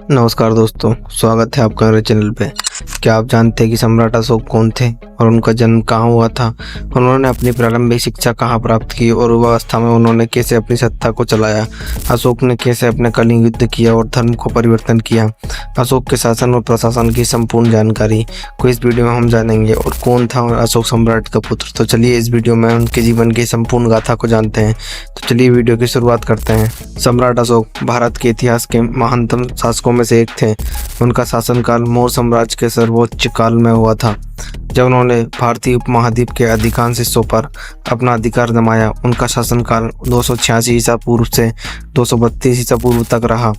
नमस्कार दोस्तों, स्वागत है आपका मेरे चैनल पे। क्या आप जानते हैं कि सम्राट अशोक कौन थे और उनका जन्म कहाँ हुआ था? उन्होंने अपनी प्रारंभिक शिक्षा कहाँ प्राप्त की और युवावस्था में उन्होंने कैसे अपनी सत्ता को चलाया? अशोक ने कैसे अपने कलिंग युद्ध किया और धर्म को परिवर्तन किया? अशोक के शासन और प्रशासन की संपूर्ण जानकारी को इस वीडियो में हम जानेंगे। और कौन था अशोक सम्राट का पुत्र? तो चलिए इस वीडियो में उनके जीवन की संपूर्ण गाथा को जानते हैं। तो चलिए वीडियो की शुरुआत करते हैं। सम्राट अशोक भारत के इतिहास के महानतम शासकों में से एक थे। उनका शासनकाल मौर्य साम्राज्य के सर्वोच्च काल में हुआ था, जब उन्होंने भारतीय उपमहाद्वीप के अधिकांश हिस्सों पर अपना अधिकार जमाया। उनका शासनकाल 286 ईसा पूर्व से 232 ईसा पूर्व तक रहा।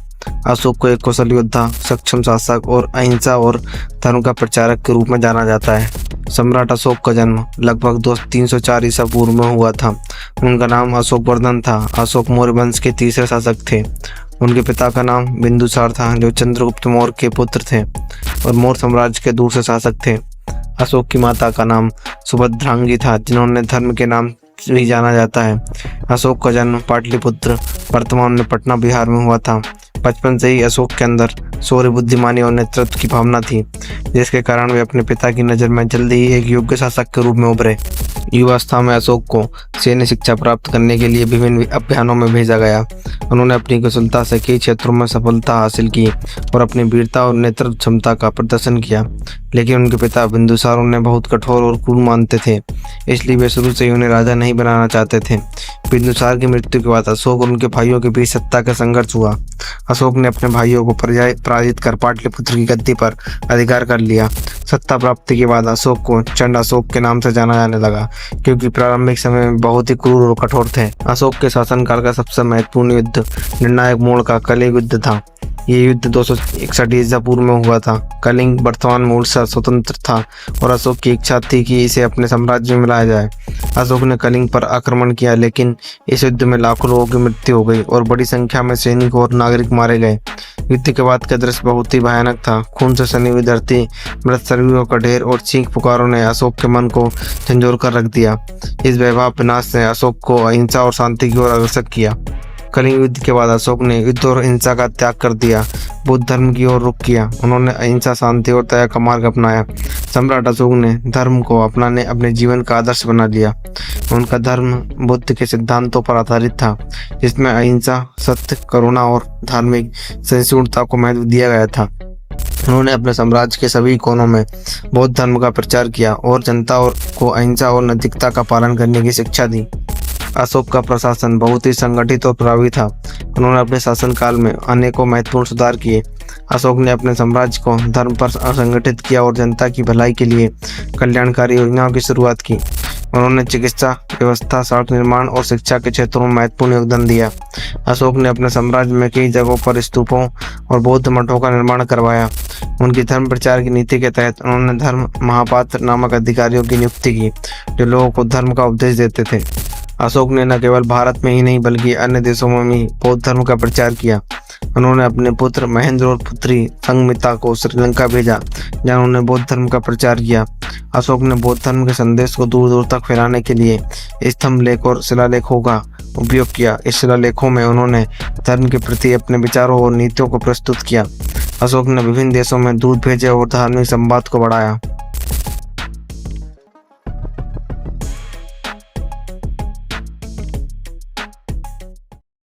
अशोक को एक कुशल योद्धा, सक्षम शासक और अहिंसा और धर्म का प्रचारक के रूप में जाना जाता है। सम्राट अशोक का जन्म लगभग 304 ईसा पूर्व में हुआ था। उनका नाम अशोक वर्धन था। अशोक मौर्य वंश के तीसरे शासक थे। उनके पिता का नाम बिंदुसार था, जो चंद्रगुप्त मौर्य के पुत्र थे और मौर्य साम्राज्य के दूसरे शासक थे। अशोक की माता का नाम सुभद्रांगी था, जिन्होंने धर्म के नाम से भी जाना जाता है। अशोक का जन्म पाटलिपुत्र, वर्तमान में पटना, बिहार में हुआ था। बचपन से ही अशोक के अंदर शौर्य, बुद्धिमानी और नेतृत्व की भावना थी, जिसके कारण वे अपने पिता की नज़र में जल्दी ही एक योग्य शासक के रूप में उभरे। युवावस्था में अशोक को सैन्य शिक्षा प्राप्त करने के लिए विभिन्न अभियानों में भेजा गया। उन्होंने अपनी कुशलता से कई क्षेत्रों में सफलता हासिल की और अपनी वीरता और नेतृत्व क्षमता का प्रदर्शन किया। लेकिन उनके पिता बिंदुसार उन्हें बहुत कठोर और क्रूर मानते थे, इसलिए वे शुरू से ही उन्हें राजा नहीं बनाना चाहते थे। बिंदुसार की मृत्यु के बाद अशोक और उनके भाइयों के बीच सत्ता का संघर्ष हुआ। अशोक ने अपने भाइयों को पराजित कर पाटलिपुत्र की गद्दी पर अधिकार कर लिया। सत्ता प्राप्ति के बाद अशोक को चंड अशोक के नाम से जाना जाने लगा, क्योंकि प्रारंभिक समय में बहुत ही क्रूर और कठोर थे। अशोक के शासनकाल का सबसे महत्वपूर्ण युद्ध निर्णायक मोड़ का कलिंग युद्ध था। ये युद्ध 261 ईसा पूर्व में हुआ था। कलिंग वर्तमान मूल से स्वतंत्र था और अशोक की इच्छा थी कि इसे अपने साम्राज्य में मिलाया जाए। अशोक ने कलिंग पर आक्रमण किया, लेकिन इस युद्ध में लाखों लोगों की मृत्यु हो गई और बड़ी संख्या में सैनिक और नागरिक मारे गए। युद्ध के बाद का दृश्य बहुत ही भयानक था। खून से सनी हुई धरती, मृत शरीरों का ढेर और चीख पुकारों ने अशोक के मन को झंझोर कर रख दिया। इस वैभव विनाश ने अशोक को अहिंसा और शांति की ओर अग्रसर किया। कलिंग युद्ध के बाद अशोक ने युद्ध और हिंसा का त्याग कर दिया, बुद्ध धर्म की ओर रुख किया। उन्होंने अहिंसा, शांति और दया का मार्ग अपनाया। सम्राट अशोक ने धर्म को अपनाने अपने जीवन का आदर्श बना लिया। उनका धर्म बुद्ध के सिद्धांतों पर आधारित था, जिसमें अहिंसा, सत्य, करुणा और धार्मिक सहिष्णुता को महत्व दिया गया था। उन्होंने अपने साम्राज्य के सभी कोनों में बौद्ध धर्म का प्रचार किया और जनता को अहिंसा और नैतिकता का पालन करने की शिक्षा दी। अशोक का प्रशासन बहुत ही संगठित और प्रभावी था। उन्होंने अपने शासनकाल में अनेकों महत्वपूर्ण सुधार किए। अशोक ने अपने साम्राज्य को धर्म पर संगठित किया और जनता की भलाई के लिए कल्याणकारी योजनाओं की शुरुआत की। उन्होंने चिकित्सा व्यवस्था, सड़क निर्माण और शिक्षा के क्षेत्रों में महत्वपूर्ण योगदान दिया। अशोक ने अपने साम्राज्य में कई जगहों पर स्तूपों और बौद्ध मठों का निर्माण करवाया। उनकी धर्म प्रचार की नीति के तहत उन्होंने धर्म महापात्र नामक अधिकारियों की नियुक्ति की, जो लोगों को धर्म का उपदेश देते थे। अशोक ने न केवल भारत में ही नहीं बल्कि अन्य देशों में भी बौद्ध धर्म का प्रचार किया। उन्होंने अपने पुत्र महेंद्र और पुत्री संघमित्रा को श्रीलंका भेजा, जहां उन्होंने बौद्ध धर्म का प्रचार किया। अशोक ने बौद्ध धर्म के संदेश को दूर दूर तक फैलाने के लिए स्तंभ लेख और शिलालेखों का उपयोग किया। इस शिलालेखों में उन्होंने धर्म के प्रति अपने विचारों और नीतियों को प्रस्तुत किया। अशोक ने विभिन्न देशों में दूत भेजे और धार्मिक संवाद को बढ़ाया।